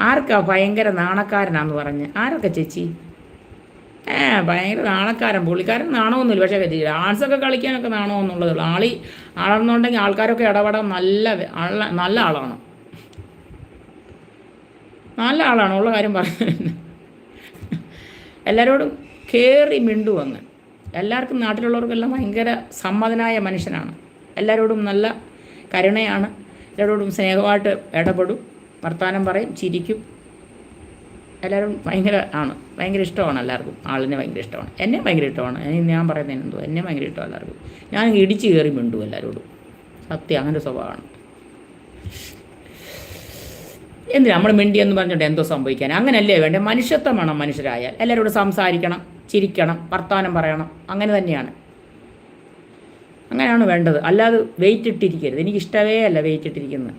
ആർക്കാ ഭയങ്കര നാണക്കാരനാന്ന് പറഞ്ഞ്? ആരൊക്കെ ചേച്ചി? ഭയങ്കര നാണക്കാരൻ. പുള്ളിക്കാരൻ നാണമൊന്നുമില്ല, പക്ഷേ ഡാൻസൊക്കെ കളിക്കാനൊക്കെ നാണമെന്നുള്ളതേ ഉള്ളൂ. ആളെന്നുണ്ടെങ്കിൽ ആൾക്കാരൊക്കെ ഇടപെടാൻ നല്ല ആളാണ്. നല്ല ആളാണ്, ഉള്ള കാര്യം പറയുന്നത്. എല്ലാവരോടും കയറി മിണ്ടു അങ്ങ്. എല്ലാവർക്കും, നാട്ടിലുള്ളവർക്കെല്ലാം ഭയങ്കര സമ്മതനായ മനുഷ്യനാണ്. എല്ലാവരോടും നല്ല കരുണയാണ്. എല്ലാവരോടും സ്നേഹമായിട്ട് ഇടപെടും, വർത്തമാനം പറയും, ചിരിക്കും. എല്ലാവരും ഭയങ്കര ഇഷ്ടമാണ് എല്ലാവർക്കും. ആളിനെ ഭയങ്കര ഇഷ്ടമാണ്. എന്നെ ഭയങ്കര ഇഷ്ടമാണ്. ഞാൻ പറയുന്നതിന് എന്തോ, എന്നെ ഭയങ്കര ഇഷ്ടമാണ് എല്ലാവർക്കും. ഞാൻ ഇടിച്ച് കയറി മിണ്ടും എല്ലാവരോടും. സത്യം, അങ്ങനെ സ്വഭാവമാണ്. എന്തിനാ നമ്മൾ മിണ്ടിയെന്ന് പറഞ്ഞിട്ട് എന്തോ സംഭവിക്കാൻ? അങ്ങനെയല്ലേ വേണ്ടേ? മനുഷ്യത്വം വേണം മനുഷ്യരായാൽ. എല്ലാവരോടും സംസാരിക്കണം, ചിരിക്കണം, വർത്തമാനം പറയണം. അങ്ങനെ തന്നെയാണ്, അങ്ങനെയാണ് വേണ്ടത്. അല്ലാതെ വെയിറ്റ് ഇട്ടിരിക്കരുത്. എനിക്കിഷ്ടമേ അല്ല വെയിറ്റ് ഇട്ടിരിക്കുന്നത്.